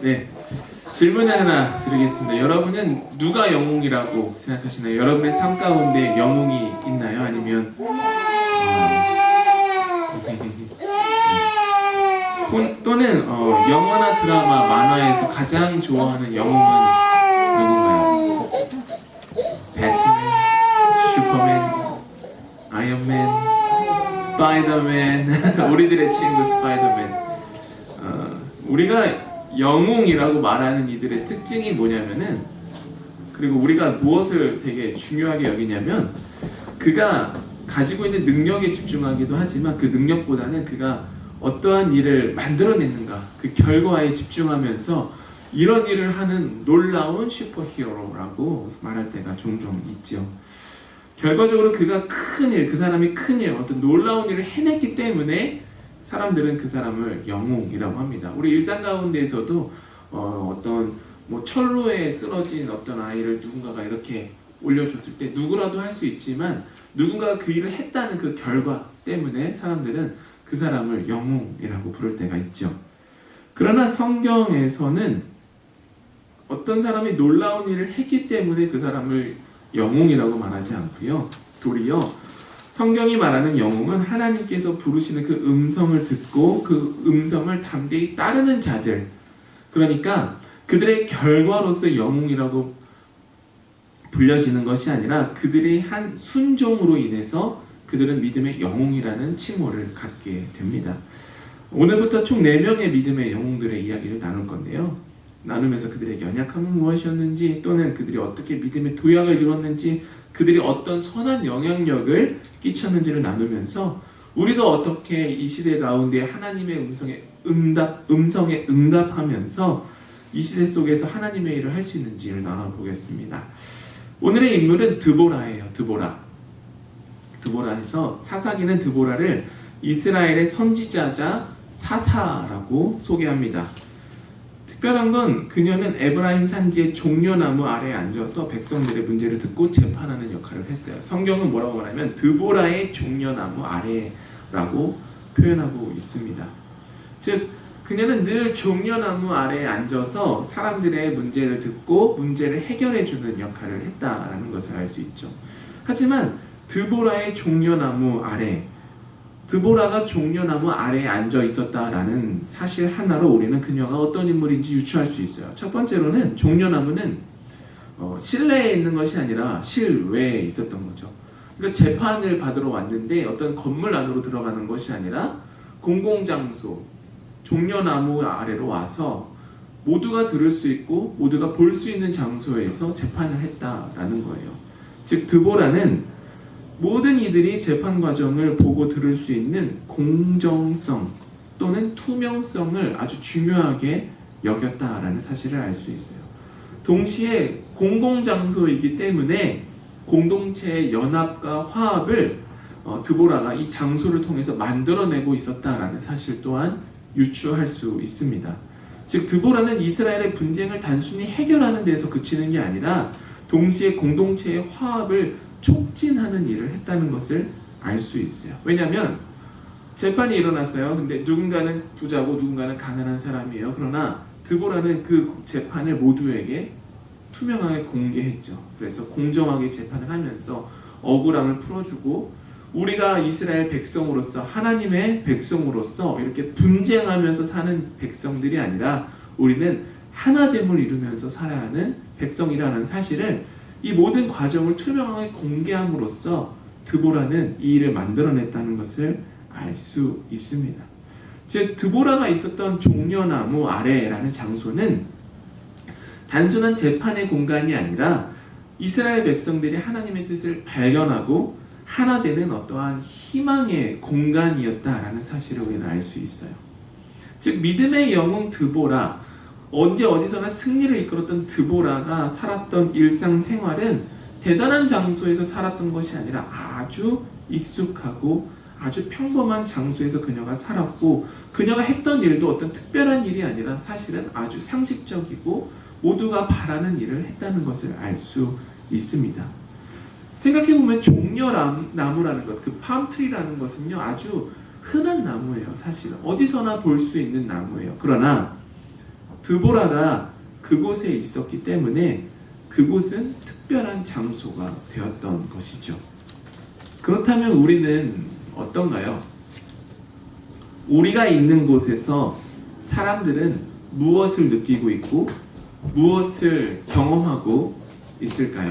네, 질문 하나 드리겠습니다. 여러분은 누가 영웅이라고 생각하시나요? 여러분의 삶 가운데 영웅이 있나요? 아니면 또는 영화나 드라마, 만화에서 가장 좋아하는 영웅은 누군가요? 배트맨, 슈퍼맨, 아이언맨, 스파이더맨, 우리들의 친구 스파이더맨. 우리가 영웅이라고 말하는 이들의 특징이 뭐냐면은, 그리고 우리가 무엇을 되게 중요하게 여기냐면, 그가 가지고 있는 능력에 집중하기도 하지만 그 능력보다는 그가 어떠한 일을 만들어냈는가, 그 결과에 집중하면서 이런 일을 하는 놀라운 슈퍼히어로라고 말할 때가 종종 있죠. 결과적으로 그가 큰 일, 그 사람이 큰 일, 어떤 놀라운 일을 해냈기 때문에 사람들은 그 사람을 영웅이라고 합니다. 우리 일상 가운데에서도 어떤 철로에 쓰러진 어떤 아이를 누군가가 이렇게 올려줬을 때 누구라도 할 수 있지만 누군가가 그 일을 했다는 그 결과 때문에 사람들은 그 사람을 영웅이라고 부를 때가 있죠. 그러나 성경에서는 어떤 사람이 놀라운 일을 했기 때문에 그 사람을 영웅이라고 말하지 않고요. 도리어 성경이 말하는 영웅은 하나님께서 부르시는 그 음성을 듣고 그 음성을 담대히 따르는 자들, 그러니까 그들의 결과로서 영웅이라고 불려지는 것이 아니라 그들의 한 순종으로 인해서 그들은 믿음의 영웅이라는 칭호를 갖게 됩니다. 오늘부터 총 4명의 믿음의 영웅들의 이야기를 나눌 건데요. 나누면서 그들의 연약함은 무엇이었는지, 또는 그들이 어떻게 믿음의 도약을 이뤘는지, 그들이 어떤 선한 영향력을 끼쳤는지를 나누면서 우리가 어떻게 이 시대 가운데 하나님의 음성에 응답하면서 이 시대 속에서 하나님의 일을 할 수 있는지를 나눠보겠습니다. 오늘의 인물은 드보라예요. 드보라에서 사사기는 드보라를 이스라엘의 선지자자 사사라고 소개합니다. 특별한 건 그녀는 에브라임 산지의 종려나무 아래에 앉아서 백성들의 문제를 듣고 재판하는 역할을 했어요. 성경은 뭐라고 말하면 드보라의 종려나무 아래라고 표현하고 있습니다. 즉 그녀는 늘 종려나무 아래에 앉아서 사람들의 문제를 듣고 문제를 해결해주는 역할을 했다라는 것을 알 수 있죠. 하지만 드보라의 종려나무 아래, 드보라가 종려나무 아래에 앉아 있었다라는 사실 하나로 우리는 그녀가 어떤 인물인지 유추할 수 있어요. 첫 번째로는 종려나무는 실내에 있는 것이 아니라 실외에 있었던 거죠. 그러니까 재판을 받으러 왔는데 어떤 건물 안으로 들어가는 것이 아니라 공공장소, 종려나무 아래로 와서 모두가 들을 수 있고 모두가 볼 수 있는 장소에서 재판을 했다라는 거예요. 즉 드보라는 모든 이들이 재판 과정을 보고 들을 수 있는 공정성 또는 투명성을 아주 중요하게 여겼다라는 사실을 알 수 있어요. 동시에 공공장소이기 때문에 공동체의 연합과 화합을 드보라가 이 장소를 통해서 만들어내고 있었다라는 사실 또한 유추할 수 있습니다. 즉 드보라는 이스라엘의 분쟁을 단순히 해결하는 데서 그치는 게 아니라 동시에 공동체의 화합을 촉진하는 일을 했다는 것을 알 수 있어요. 왜냐하면 재판이 일어났어요. 근데 누군가는 부자고 누군가는 가난한 사람이에요. 그러나 드보라는 그 재판을 모두에게 투명하게 공개했죠. 그래서 공정하게 재판을 하면서 억울함을 풀어주고 우리가 이스라엘 백성으로서 하나님의 백성으로서 이렇게 분쟁하면서 사는 백성들이 아니라 우리는 하나됨을 이루면서 살아야 하는 백성이라는 사실을 이 모든 과정을 투명하게 공개함으로써 드보라는 이 일을 만들어냈다는 것을 알 수 있습니다. 즉 드보라가 있었던 종려나무 아래라는 장소는 단순한 재판의 공간이 아니라 이스라엘 백성들이 하나님의 뜻을 발견하고 하나 되는 어떠한 희망의 공간이었다라는 사실을 우리는 알 수 있어요. 즉 믿음의 영웅 드보라, 언제 어디서나 승리를 이끌었던 드보라가 살았던 일상생활은 대단한 장소에서 살았던 것이 아니라 아주 익숙하고 아주 평범한 장소에서 그녀가 살았고, 그녀가 했던 일도 어떤 특별한 일이 아니라 사실은 아주 상식적이고 모두가 바라는 일을 했다는 것을 알 수 있습니다. 생각해보면 종려나무라는 것, 그 팜트리라는 것은요 아주 흔한 나무예요. 사실은 어디서나 볼 수 있는 나무예요. 그러나 드보라가 그곳에 있었기 때문에 그곳은 특별한 장소가 되었던 것이죠. 그렇다면 우리는 어떤가요? 우리가 있는 곳에서 사람들은 무엇을 느끼고 있고 무엇을 경험하고 있을까요?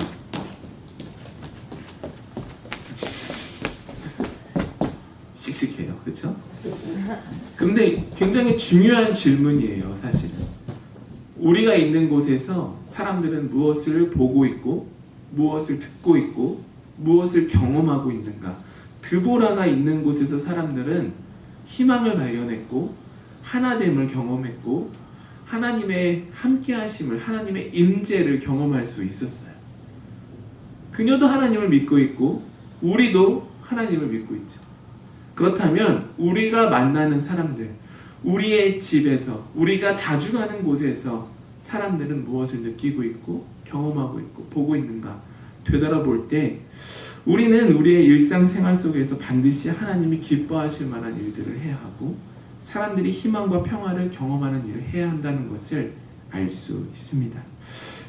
씩씩해요. 그렇죠? 근데 굉장히 중요한 질문이에요. 사실은. 우리가 있는 곳에서 사람들은 무엇을 보고 있고 무엇을 듣고 있고 무엇을 경험하고 있는가? 드보라가 있는 곳에서 사람들은 희망을 발견했고 하나됨을 경험했고 하나님의 함께하심을, 하나님의 임재를 경험할 수 있었어요. 그녀도 하나님을 믿고 있고 우리도 하나님을 믿고 있죠. 그렇다면 우리가 만나는 사람들, 우리의 집에서, 우리가 자주 가는 곳에서 사람들은 무엇을 느끼고 있고 경험하고 있고 보고 있는가 되돌아볼 때 우리는 우리의 일상생활 속에서 반드시 하나님이 기뻐하실 만한 일들을 해야 하고 사람들이 희망과 평화를 경험하는 일을 해야 한다는 것을 알 수 있습니다.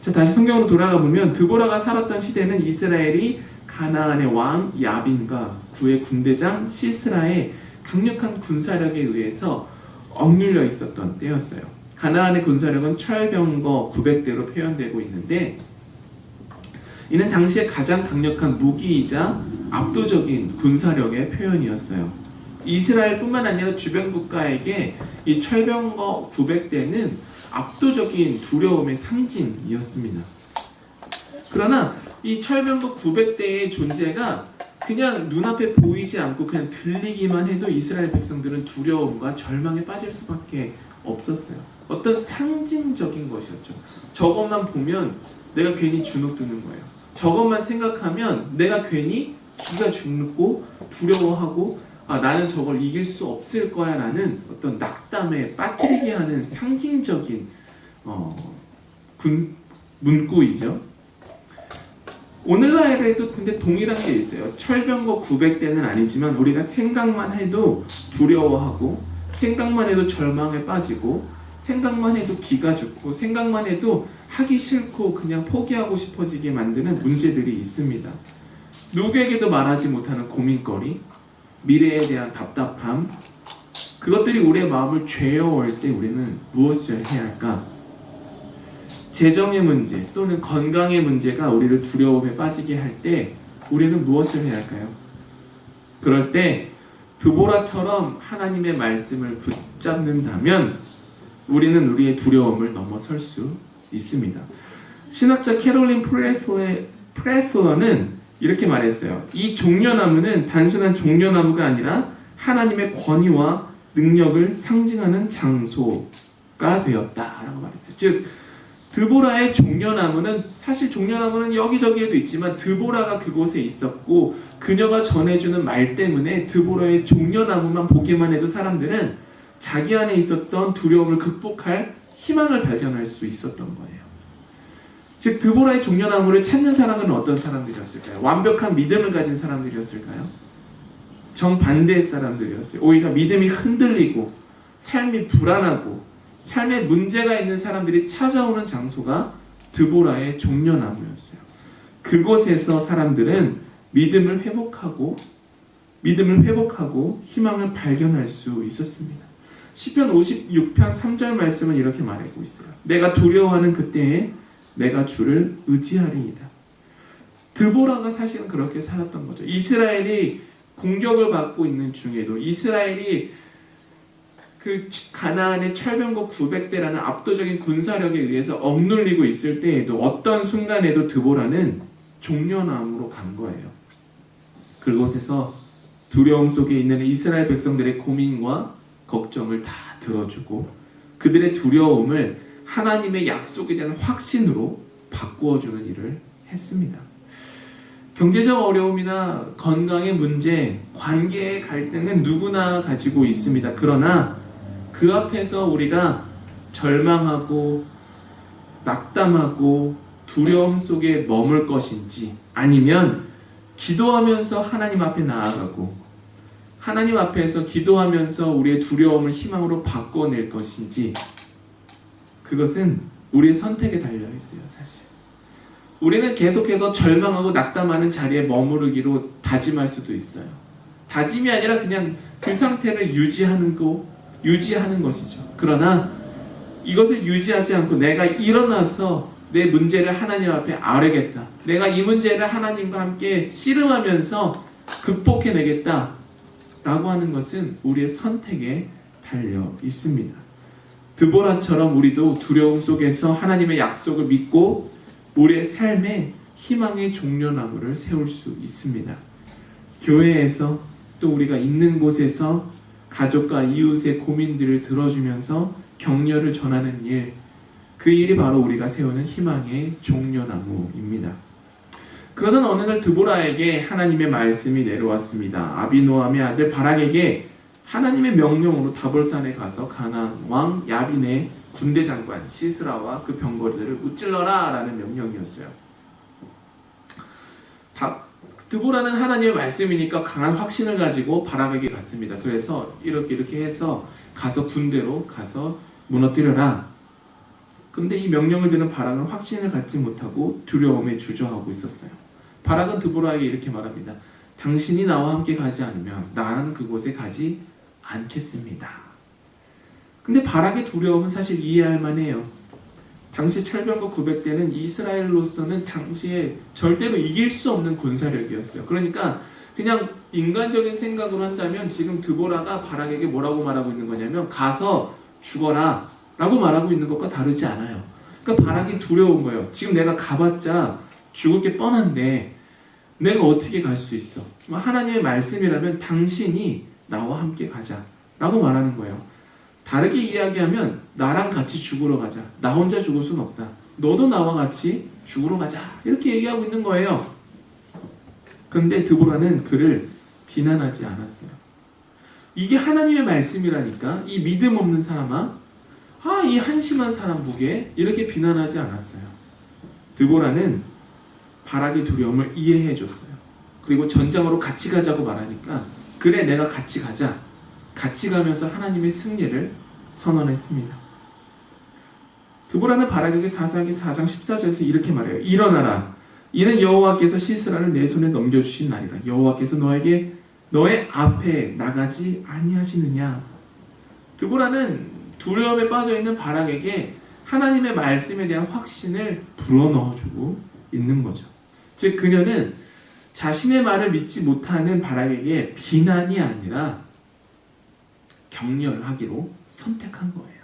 자, 다시 성경으로 돌아가 보면 드보라가 살았던 시대는 이스라엘이 가나안의 왕 야빈과 그의 군대장 시스라의 강력한 군사력에 의해서 억눌려 있었던 때였어요. 가나안의 군사력은 철병거 900대로 표현되고 있는데 이는 당시에 가장 강력한 무기이자 압도적인 군사력의 표현이었어요. 이스라엘뿐만 아니라 주변 국가에게 이 철병거 900대는 압도적인 두려움의 상징이었습니다. 그러나 이 철병거 900대의 존재가 그냥 눈앞에 보이지 않고 그냥 들리기만 해도 이스라엘 백성들은 두려움과 절망에 빠질 수밖에 없었어요. 어떤 상징적인 것이었죠. 저것만 보면 내가 괜히 주눅 드는 거예요. 저것만 생각하면 내가 괜히 기가 죽고 두려워하고 나는 저걸 이길 수 없을 거야 라는 어떤 낙담에 빠뜨리게 하는 상징적인 문구이죠. 오늘날에도 근데 동일한 게 있어요. 철병거 900대는 아니지만 우리가 생각만 해도 두려워하고 생각만 해도 절망에 빠지고 생각만 해도 기가 죽고 생각만 해도 하기 싫고 그냥 포기하고 싶어지게 만드는 문제들이 있습니다. 누구에게도 말하지 못하는 고민거리, 미래에 대한 답답함, 그것들이 우리의 마음을 죄어올 때 우리는 무엇을 해야 할까? 재정의 문제 또는 건강의 문제가 우리를 두려움에 빠지게 할 때 우리는 무엇을 해야 할까요? 그럴 때 드보라처럼 하나님의 말씀을 붙잡는다면 우리는 우리의 두려움을 넘어설 수 있습니다. 신학자 캐롤린 프레슬러는 이렇게 말했어요. 이 종려나무는 단순한 종려나무가 아니라 하나님의 권위와 능력을 상징하는 장소가 되었다라고 말했어요. 즉 드보라의 종려나무는 사실 종려나무는 여기저기에도 있지만 드보라가 그곳에 있었고 그녀가 전해주는 말 때문에 드보라의 종려나무만 보기만 해도 사람들은 자기 안에 있었던 두려움을 극복할 희망을 발견할 수 있었던 거예요. 즉 드보라의 종려나무를 찾는 사람은 어떤 사람들이었을까요? 완벽한 믿음을 가진 사람들이었을까요? 정반대의 사람들이었어요. 오히려 믿음이 흔들리고 삶이 불안하고 삶에 문제가 있는 사람들이 찾아오는 장소가 드보라의 종려나무였어요. 그곳에서 사람들은 믿음을 회복하고 희망을 발견할 수 있었습니다. 시편 56편 3절 말씀은 이렇게 말하고 있어요. 내가 두려워하는 그때에 내가 주를 의지하리이다. 드보라가 사실은 그렇게 살았던 거죠. 이스라엘이 공격을 받고 있는 중에도 이스라엘이 그 가나안의 철병거 900대라는 압도적인 군사력에 의해서 억눌리고 있을 때에도 어떤 순간에도 드보라는 종려나무로 간 거예요. 그곳에서 두려움 속에 있는 이스라엘 백성들의 고민과 걱정을 다 들어주고 그들의 두려움을 하나님의 약속에 대한 확신으로 바꾸어주는 일을 했습니다. 경제적 어려움이나 건강의 문제, 관계의 갈등은 누구나 가지고 있습니다. 그러나 그 앞에서 우리가 절망하고 낙담하고 두려움 속에 머물 것인지 아니면 기도하면서 하나님 앞에 나아가고 하나님 앞에서 기도하면서 우리의 두려움을 희망으로 바꿔낼 것인지 그것은 우리의 선택에 달려있어요. 사실 우리는 계속해서 절망하고 낙담하는 자리에 머무르기로 다짐할 수도 있어요. 다짐이 아니라 그냥 그 상태를 유지하는 것이죠. 그러나 이것을 유지하지 않고 내가 일어나서 내 문제를 하나님 앞에 아뢰겠다. 내가 이 문제를 하나님과 함께 씨름하면서 극복해내겠다. 라고 하는 것은 우리의 선택에 달려 있습니다. 드보라처럼 우리도 두려움 속에서 하나님의 약속을 믿고 우리의 삶에 희망의 종려나무를 세울 수 있습니다. 교회에서 또 우리가 있는 곳에서 가족과 이웃의 고민들을 들어주면서 격려를 전하는 일, 그 일이 바로 우리가 세우는 희망의 종려나무입니다. 그러던 어느 날 드보라에게 하나님의 말씀이 내려왔습니다. 아비노함의 아들 바락에게 하나님의 명령으로 다볼산에 가서 가나안 왕 야빈의 군대 장관 시스라와 그 병거들을 무찔러라 라는 명령이었어요. 드보라는 하나님의 말씀이니까 강한 확신을 가지고 바락에게 갔습니다. 그래서 이렇게 해서 가서 군대로 가서 무너뜨려라. 근데 이 명령을 듣는 바락은 확신을 갖지 못하고 두려움에 주저하고 있었어요. 바락은 드보라에게 이렇게 말합니다. 당신이 나와 함께 가지 않으면 나는 그곳에 가지 않겠습니다. 근데 바락의 두려움은 사실 이해할 만해요. 당시 철병거 900대는 이스라엘로서는 당시에 절대로 이길 수 없는 군사력이었어요. 그러니까 그냥 인간적인 생각으로 한다면 지금 드보라가 바락에게 뭐라고 말하고 있는 거냐면 가서 죽어라 라고 말하고 있는 것과 다르지 않아요. 그러니까 바락이 두려운 거예요. 지금 내가 가봤자 죽을 게 뻔한데 내가 어떻게 갈 수 있어? 하나님의 말씀이라면 당신이 나와 함께 가자 라고 말하는 거예요. 다르게 이야기하면 나랑 같이 죽으러 가자. 나 혼자 죽을 수는 없다. 너도 나와 같이 죽으러 가자. 이렇게 얘기하고 있는 거예요. 그런데 드보라는 그를 비난하지 않았어요. 이게 하나님의 말씀이라니까 이 믿음 없는 사람아, 이 한심한 사람 보게 이렇게 비난하지 않았어요. 드보라는 바락의 두려움을 이해해 줬어요. 그리고 전장으로 같이 가자고 말하니까 그래 내가 같이 가자. 같이 가면서 하나님의 승리를 선언했습니다. 드보라는 바락에게 사사기 4장 14절에서 이렇게 말해요. 일어나라. 이는 여호와께서 시스라를 내 손에 넘겨주신 날이라. 여호와께서 너의 앞에 나가지 아니하시느냐. 드보라는 두려움에 빠져있는 바락에게 하나님의 말씀에 대한 확신을 불어넣어주고 있는 거죠. 즉 그녀는 자신의 말을 믿지 못하는 바락에게 비난이 아니라 격려를 하기로 선택한 거예요.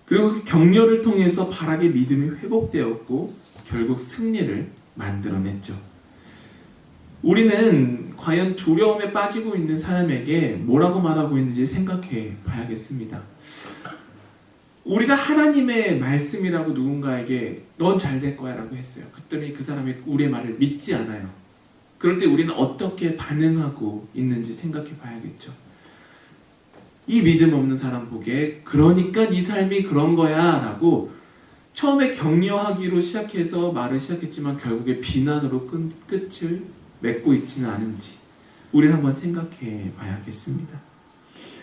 그리고 그 격려를 통해서 바락의 믿음이 회복되었고 결국 승리를 만들어냈죠. 우리는 과연 두려움에 빠지고 있는 사람에게 뭐라고 말하고 있는지 생각해 봐야겠습니다. 우리가 하나님의 말씀이라고 누군가에게 넌 잘 될 거야 라고 했어요. 그랬더니 그 사람이 우리의 말을 믿지 않아요. 그럴 때 우리는 어떻게 반응하고 있는지 생각해 봐야겠죠. 이 믿음 없는 사람 보기에 그러니까 네 삶이 그런 거야 라고 처음에 격려하기로 시작해서 말을 시작했지만 결국에 비난으로 끝을 맺고 있지는 않은지 우리는 한번 생각해 봐야겠습니다.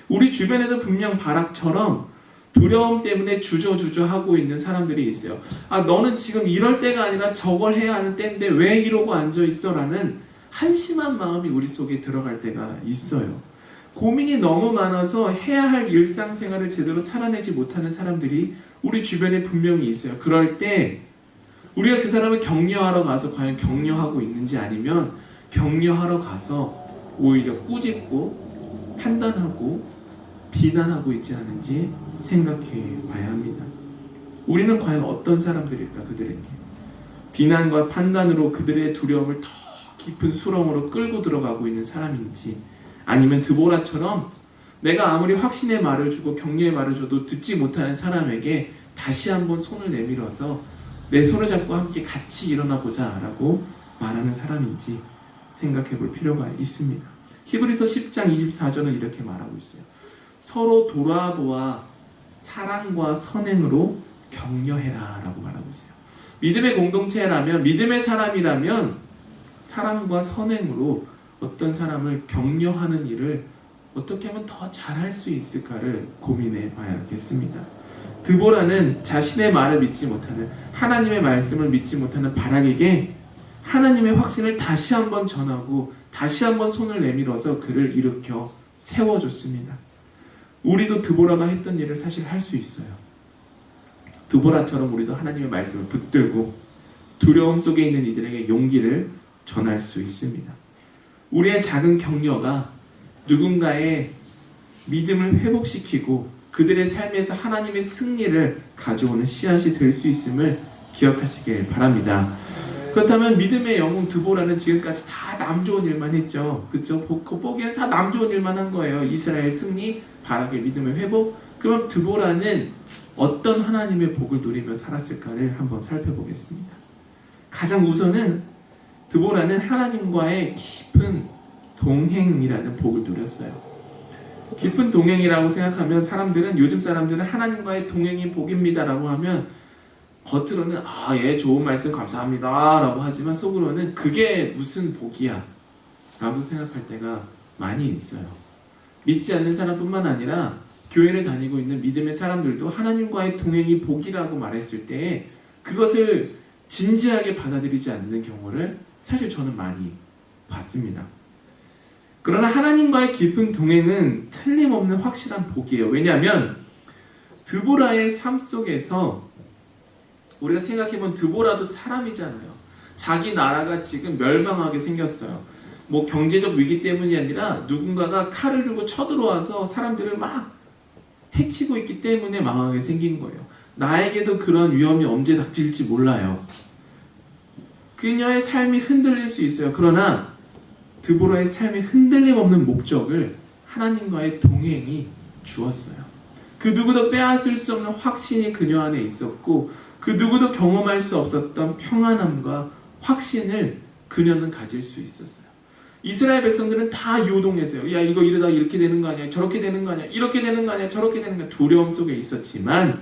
우리 주변에도 분명 바락처럼 두려움 때문에 주저주저 하고 있는 사람들이 있어요. 너는 지금 이럴 때가 아니라 저걸 해야 하는 때인데 왜 이러고 앉아있어? 라는 한심한 마음이 우리 속에 들어갈 때가 있어요. 고민이 너무 많아서 해야 할 일상생활을 제대로 살아내지 못하는 사람들이 우리 주변에 분명히 있어요. 그럴 때 우리가 그 사람을 격려하러 가서 과연 격려하고 있는지 아니면 격려하러 가서 오히려 꾸짖고 판단하고 비난하고 있지 않은지 생각해 봐야 합니다. 우리는 과연 어떤 사람들일까 그들에게? 비난과 판단으로 그들의 두려움을 더 깊은 수렁으로 끌고 들어가고 있는 사람인지 아니면 드보라처럼 내가 아무리 확신의 말을 주고 격려의 말을 줘도 듣지 못하는 사람에게 다시 한번 손을 내밀어서 내 손을 잡고 함께 같이 일어나 보자 라고 말하는 사람인지 생각해 볼 필요가 있습니다. 히브리서 10장 24절은 이렇게 말하고 있어요. 서로 돌아보아 사랑과 선행으로 격려해라 라고 말하고 있어요. 믿음의 공동체라면, 믿음의 사람이라면 사랑과 선행으로 어떤 사람을 격려하는 일을 어떻게 하면 더 잘할 수 있을까를 고민해 봐야겠습니다. 드보라는 자신의 말을 믿지 못하는, 하나님의 말씀을 믿지 못하는 바락에게 하나님의 확신을 다시 한번 전하고 다시 한번 손을 내밀어서 그를 일으켜 세워줬습니다. 우리도 드보라가 했던 일을 사실 할 수 있어요. 드보라처럼 우리도 하나님의 말씀을 붙들고 두려움 속에 있는 이들에게 용기를 전할 수 있습니다. 우리의 작은 격려가 누군가의 믿음을 회복시키고 그들의 삶에서 하나님의 승리를 가져오는 씨앗이 될 수 있음을 기억하시길 바랍니다. 그렇다면 믿음의 영웅 드보라는 지금까지 다 남 좋은 일만 했죠. 그렇죠? 보기엔 다 남 좋은 일만 한 거예요. 이스라엘 승리, 바락의 믿음의 회복. 그럼 드보라는 어떤 하나님의 복을 누리며 살았을까를 한번 살펴보겠습니다. 가장 우선은 드보라는 하나님과의 깊은 동행이라는 복을 누렸어요. 깊은 동행이라고 생각하면 요즘 사람들은 하나님과의 동행이 복입니다라고 하면 겉으로는 예, 좋은 말씀 감사합니다 라고 하지만 속으로는 그게 무슨 복이야 라고 생각할 때가 많이 있어요. 믿지 않는 사람뿐만 아니라 교회를 다니고 있는 믿음의 사람들도 하나님과의 동행이 복이라고 말했을 때 그것을 진지하게 받아들이지 않는 경우를 사실 저는 많이 봤습니다. 그러나 하나님과의 깊은 동행은 틀림없는 확실한 복이에요. 왜냐하면 드보라의 삶 속에서 우리가 생각해보면 드보라도 사람이잖아요. 자기 나라가 지금 멸망하게 생겼어요. 뭐 경제적 위기 때문이 아니라 누군가가 칼을 들고 쳐들어와서 사람들을 막 해치고 있기 때문에 망하게 생긴 거예요. 나에게도 그런 위험이 언제 닥칠지 몰라요. 그녀의 삶이 흔들릴 수 있어요. 그러나 드보라의 삶의 흔들림 없는 목적을 하나님과의 동행이 주었어요. 그 누구도 빼앗을 수 없는 확신이 그녀 안에 있었고 그 누구도 경험할 수 없었던 평안함과 확신을 그녀는 가질 수 있었어요. 이스라엘 백성들은 다 요동했어요. 야, 이거 이러다 이렇게 되는 거 아니야? 저렇게 되는 거 아니야? 이렇게 되는 거 아니야? 저렇게 되는 거 아니야? 두려움 속에 있었지만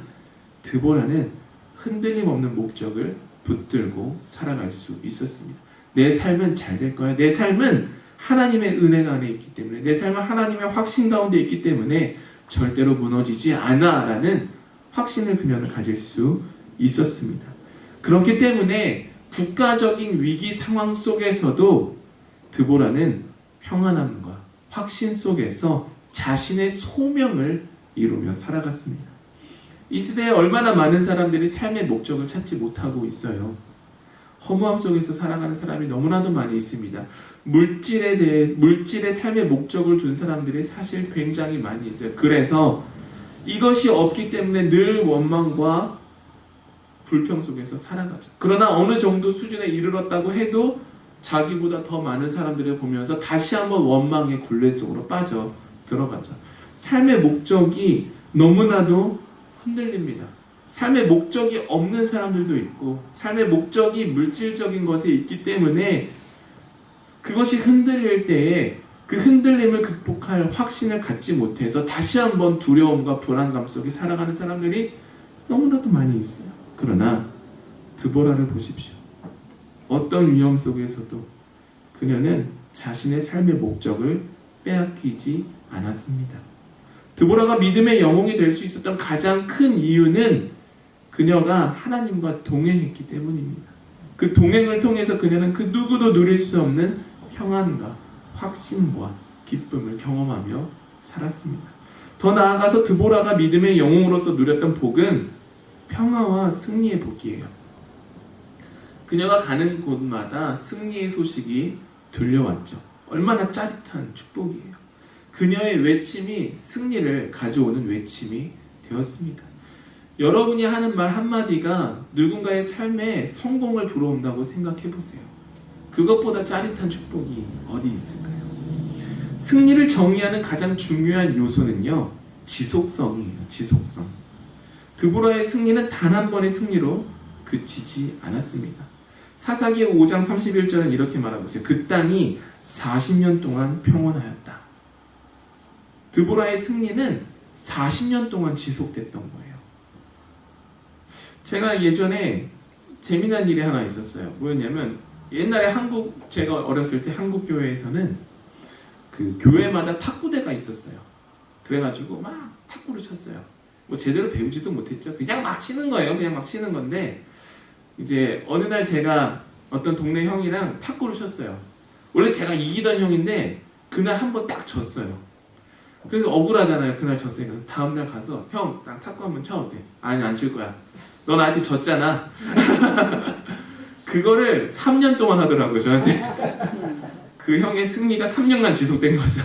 드보라는 흔들림 없는 목적을 붙들고 살아갈 수 있었습니다. 내 삶은 잘 될 거야. 내 삶은 하나님의 은혜가 안에 있기 때문에, 내 삶은 하나님의 확신 가운데 있기 때문에 절대로 무너지지 않아 라는 확신을 그녀는 가질 수 있었습니다. 그렇기 때문에 국가적인 위기 상황 속에서도 드보라는 평안함과 확신 속에서 자신의 소명을 이루며 살아갔습니다. 이 시대에 얼마나 많은 사람들이 삶의 목적을 찾지 못하고 있어요. 허무함 속에서 살아가는 사람이 너무나도 많이 있습니다. 물질의 삶의 목적을 둔 사람들이 사실 굉장히 많이 있어요. 그래서 이것이 없기 때문에 늘 원망과 불평 속에서 살아가죠. 그러나 어느 정도 수준에 이르렀다고 해도 자기보다 더 많은 사람들을 보면서 다시 한번 원망의 굴레 속으로 빠져 들어가죠. 삶의 목적이 너무나도 흔들립니다. 삶의 목적이 없는 사람들도 있고 삶의 목적이 물질적인 것에 있기 때문에 그것이 흔들릴 때에 그 흔들림을 극복할 확신을 갖지 못해서 다시 한번 두려움과 불안감 속에 살아가는 사람들이 너무나도 많이 있어요. 그러나 드보라를 보십시오. 어떤 위험 속에서도 그녀는 자신의 삶의 목적을 빼앗기지 않았습니다. 드보라가 믿음의 영웅이 될 수 있었던 가장 큰 이유는 그녀가 하나님과 동행했기 때문입니다. 그 동행을 통해서 그녀는 그 누구도 누릴 수 없는 평안과 확신과 기쁨을 경험하며 살았습니다. 더 나아가서 드보라가 믿음의 영웅으로서 누렸던 복은 평화와 승리의 복이에요. 그녀가 가는 곳마다 승리의 소식이 들려왔죠. 얼마나 짜릿한 축복이에요. 그녀의 외침이 승리를 가져오는 외침이 되었습니다. 여러분이 하는 말 한마디가 누군가의 삶에 성공을 불어온다고 생각해 보세요. 그것보다 짜릿한 축복이 어디 있을까요? 승리를 정의하는 가장 중요한 요소는요, 지속성이에요. 지속성. 드보라의 승리는 단 한 번의 승리로 그치지 않았습니다. 사사기 5장 31절은 이렇게 말하고 있어요. 그 땅이 40년 동안 평온하였다. 드보라의 승리는 40년 동안 지속됐던 거예요. 제가 예전에 재미난 일이 하나 있었어요. 뭐였냐면 옛날에 제가 어렸을 때 한국 교회에서는 그 교회마다 탁구대가 있었어요. 그래가지고 막 탁구를 쳤어요. 뭐 제대로 배우지도 못했죠. 그냥 막 치는 거예요. 그냥 막 치는 건데 이제 어느 날 제가 어떤 동네 형이랑 탁구를 쳤어요. 원래 제가 이기던 형인데 그날 한번 딱 졌어요. 그래서 억울하잖아요. 그날 졌으니까. 다음날 가서 형, 나 탁구 한번 쳐볼게. 아니, 안 칠 거야. 너 나한테 졌잖아. 그거를 3년 동안 하더라고요, 저한테. 그 형의 승리가 3년간 지속된 거죠.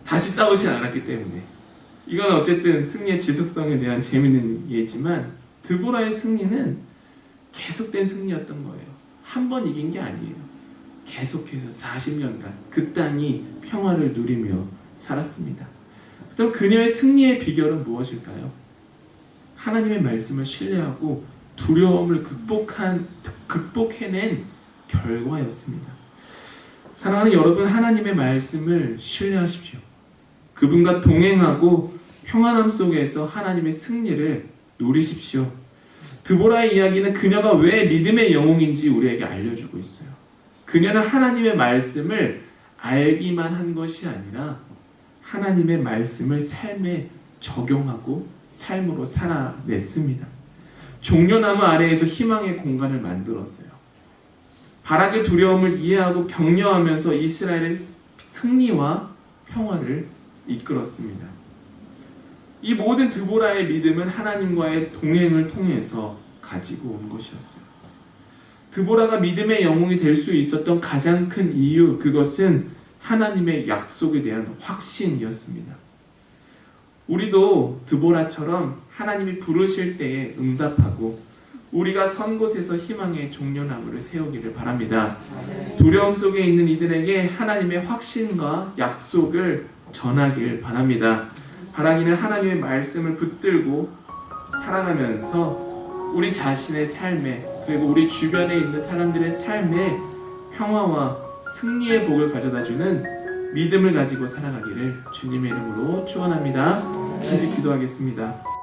다시 싸우진 않았기 때문에. 이건 어쨌든 승리의 지속성에 대한 재미있는 예지만 드보라의 승리는 계속된 승리였던 거예요. 한 번 이긴 게 아니에요. 계속해서 40년간 그 땅이 평화를 누리며 살았습니다. 그럼 그녀의 승리의 비결은 무엇일까요? 하나님의 말씀을 신뢰하고 두려움을 극복해낸 결과였습니다. 사랑하는 여러분, 하나님의 말씀을 신뢰하십시오. 그분과 동행하고 평안함 속에서 하나님의 승리를 누리십시오. 드보라의 이야기는 그녀가 왜 믿음의 영웅인지 우리에게 알려주고 있어요. 그녀는 하나님의 말씀을 알기만 한 것이 아니라 하나님의 말씀을 삶에 적용하고 삶으로 살아냈습니다. 종려나무 아래에서 희망의 공간을 만들었어요. 바락의 두려움을 이해하고 격려하면서 이스라엘의 승리와 평화를 이끌었습니다. 이 모든 드보라의 믿음은 하나님과의 동행을 통해서 가지고 온 것이었어요. 드보라가 믿음의 영웅이 될 수 있었던 가장 큰 이유, 그것은 하나님의 약속에 대한 확신이었습니다. 우리도 드보라처럼 하나님이 부르실 때에 응답하고 우리가 선 곳에서 희망의 종려나무를 세우기를 바랍니다. 두려움 속에 있는 이들에게 하나님의 확신과 약속을 전하길 바랍니다. 바라기는 하나님의 말씀을 붙들고 살아가면서 우리 자신의 삶에 그리고 우리 주변에 있는 사람들의 삶에 평화와 승리의 복을 가져다주는 믿음을 가지고 살아가기를 주님의 이름으로 축원합니다. 함께 기도하겠습니다.